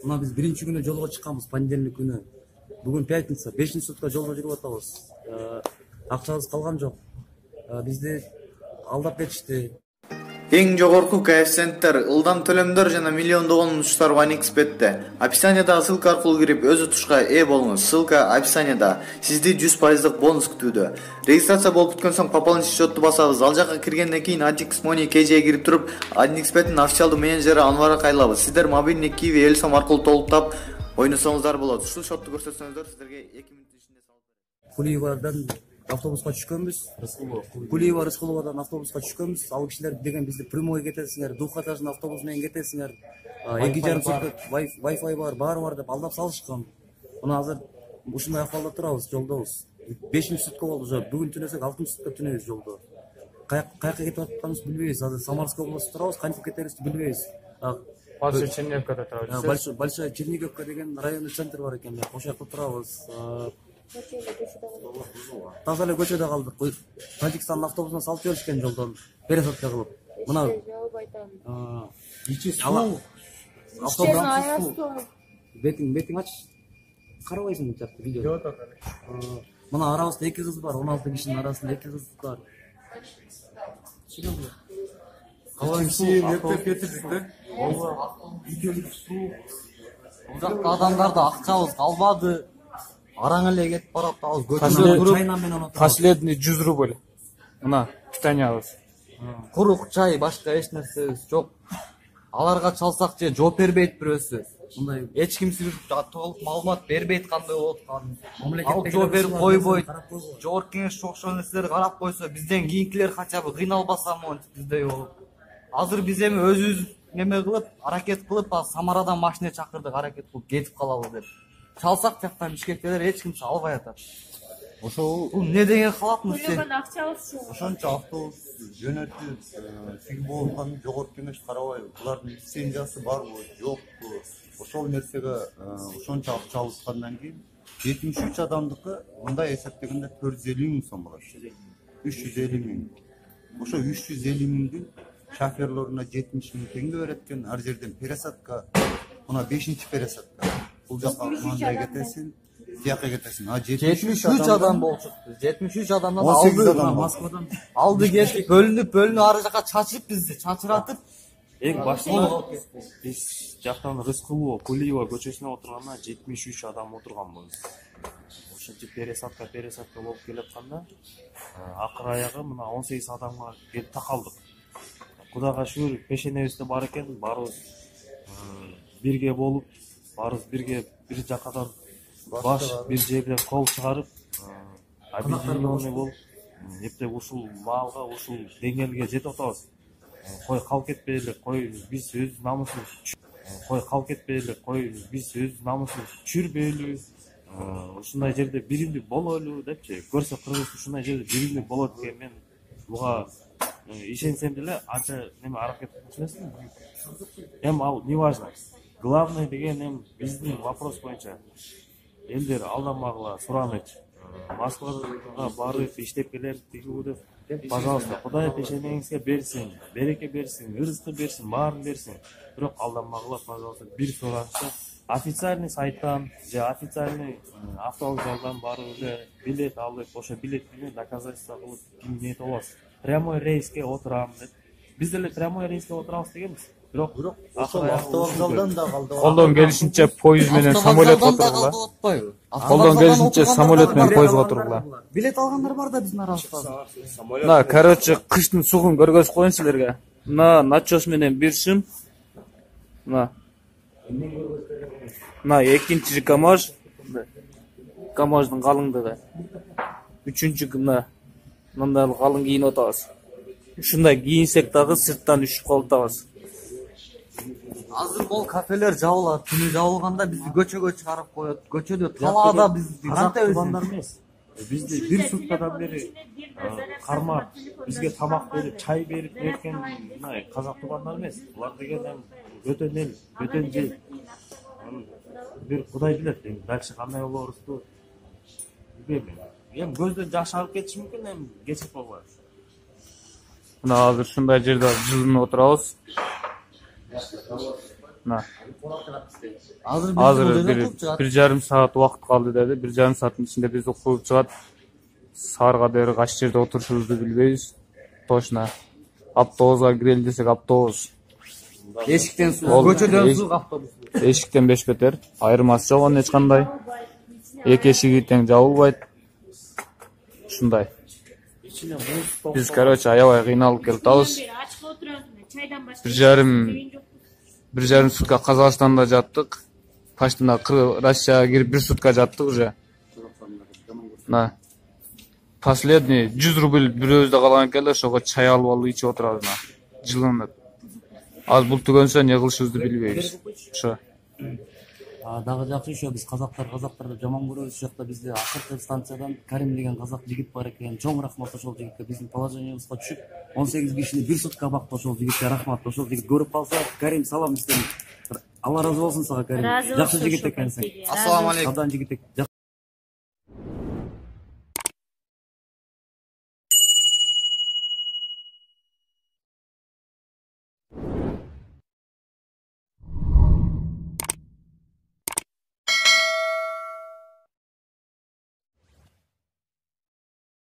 Мына биз биринчи күнү жолго чыкканбыз, понедельник күнү. Бүгүн пятница, 5-сутка жолго жүрүп атабыз. Акчабыз калган жок. Бизди алдап кетишти. Эң жогорку коэффициенттер, ылдам төлөмдөр жана миллиондогон утуштар OneXBet'те. Описаниядагы ссылка аркылуу кирип өз утушка ээ болуңуз. Ссылка описанияда. Сизди 100% бонус күтүүдө. Регистрация болуп бүткөн соң пополнить счетту басабыз. Ал жака киргенден кийин AddX Money KJ'ге кирип туруп, OneXBet'ин официалдуу менеджери Анварга кайрылабыз. Сиздер мобильный Kiwi Элсом аркылуу толуктап ойносоңуздар болот. Ушул счетту көрсөтсөңүздөр сиздерге 2 мүнөт ичинде салып берет. Кулиевадан автобуска түшкөнбүз. Кулиева Рыскуловадан автобуска түшкөнбүз. Ал кишилер деген бизди прямой кетесиңер, Духатаждын автобусу менен кетесиңер. 2,5 сутка Wi-Fi баары бар деп алдап салышкан. Мына азыр ушундай акыбалда турабыз, жолдобуз. 5-сутка болду уже. Бүгүн түнөсөк 6-сутка түнөбүз жолдо. Каяка кетип атканыбызды билбейбиз. Азыр Самарский областта турабыз, кантип кетерибизди билбейбиз. Большой Черниговкада турабыз. Большая Черниговка деген районный центр бар экен. Ошол жакта турабыз. Таза эле көчөдө калдык. Тажикстандын автобусуна салып жиберишкен жолдон пересадка кылып. Мына ичи суу. Автобус бетиң ач. Карабайсың жакты видео. Мына арабызда 2 кыз бар, 16 кишинин арасында 2 кыз бар. Калайчы нептеп кетирдик да. Бул жакта адамдарда акчабыз калбады. Араң эле кетип баратабыз. Көчөдө Последний 100 рубль. Мына питаниябыз. Курук чай, башка эч нерсебиз жок. Аларга чалсак же жооп бербейт бирөөсү. Мындай эч кимси толук маалымат бербейт кандай болуп атканын. Мамлекетте жооп берип койбойт. Жогорку кеңеш окшогон нерселерди карап койсо, бизден кийинкилер хотя бы кыйналбаса монтип биздей болуп. Азыр биз эми өзүбүз неме кылып, аракет кылып, Самарадан машина чакырдык, аракет кылып кетип калабыз деп. Чалсак жактан Бишкектелер эч ким чалбай атат. Ошол бул не деген халатмыз сен? Ошончо автобус жөнөтүп, тиги болуп атканын жогорку кеңеш карабайбы? Булардын лицензиясы барбы, жокпу? Ошол нерсеге ошончо акча алып аткандан кийин 73 адамдыкы мындай эсептегенде 450 миң сом болот. 350 миң. Ошо 350 миңдин шоферлоруна 70 миң теңге берет экен. Ар жерден пересадка, мына 5-чи пересадка. Бул жака мындай кетесиң, тияка кетесиң. 73 адам болчу. 73 адамдан алды Москвадан. Алды кетип бөлүнүп ары жака чачып бизди, чачыратып. Эң башында биз жактан Рыскулова, Кулиева көчөсүнө отурганда 73 адам отурганбыз. Ошентип пересадка болуп келип атканда, акыр аягы мына 18 адамга келип такалдык. Кудайга шүгүр, пешенебизде бар экен, баарыбыз бирге болуп, баарыбыз бирге бир жакадан баш, бир жерден кол чыгарып, объединенный болуп, эптеп ушул маалга, ушул деңгээлге жетип атабыз. Кой калып кетпейли, кой биз өз намысыбыз. Кой калып келип, кой биз өз намысыбыз чүрбөйлү, ушундай жерде биримдик бололу депчи. Көрсө кыргыз ушундай жерде биримдик болот экен, мен буга ишенсем деле анча неме аракет кылчумсың. Эми ал не важно. Главное деген эми биздин вопрос боюнча элдер алданмагыла суранычы. Москвага барып иштеп келем тигүү деп, пожалуйста, Кудай пешенеңизге берсин, береке берсин, ырызкы берсин, баарын берсин. Бирок алданмагыла, пожалуйста, бир суранычы. Официальный сайттан же официальный автовокзалдан барып эле билет алып, ошо билет менен доказательство кылып кимдет болосуз. Прямой рейске отурам деп. Биз деле прямой рейске отурабыз дегенбиз. Бирок ошол автовокзалдан да калды. Колдон келишинче поезд менен самолетке отургула. Колдон келишинче самолет менен поездга отургула. Билет алгандар бар да биздин арабызда. Мына, короче, кыштын сугун көргөзүп коеюн силерге. Мына начос менен бир сым. Мына 2-чи камаж. Камаждын калыңдыгы. 3-чү мындай калың кийинип атабыз. Ушундай кийинсек дагы сырттан үшүп калып атабыз. Азыр бол кафелер жабылат. Түнү жабылганда бизди көчөгө чыгарып коет. Көчөдө талаада бизди кантебиз эмес. Бизди бир суткадан бери кармап, бизге тамак берип, чай берип берген мына казак туугандар эмес. Булар деген бөтөн эл, бөтөн жер. Бир Кудай билет, дальше кандай болорубузду билбейм. Эми көздөн жаш агып кетиши мүмкүн, эми кечирип койгула. Мына азыр ушундай жерде жылынып отурабыз. Мына Азыр азыр bir жарым саат убакыт калды деди. 1,5 сааттын ичинде бизди кууп чыгат. Саарга бери кайсы жерде отурушубузду билбейбиз. Точно. Автобуска кирели десек автобус. Эшиктен суу, көчөдөн суу автобус. Эшиктен бешбетер. Айырмасы жок эч кандай. Эки эшиги тең жабылбайт. Ушундай. Биз, короче, аябай кыйналып келатабыз. Bir жарым сутка Казакстанда жаттык. Почти Россияга кирип 1 сутка жаттык уже. На. Последний 100 рубль бирөөбүздө калган экен эле, ошого чай алып алып ичип отурабыз мына. Жылынып. Az бул түгөнсө эмне кылышыбызды билбейбиз. Ошо. Дагы жакшы ишөө биз казактарды жаман көрөбүз. Ошол жакта бизде акыркы станциядан Карим деген казак жигит бар экен. Чоң рахмат ошол жигитке, биздин положениябызга түшүп 18 кишини 1 сутка бакты ошол жигитке. Рахмат. Ошол жигит көрүп калса, Карим салам изден. Алла разы болсун сага, Карим. Жакшы жигит экенсиң. Ассаламу алейкум. Абдан жигит.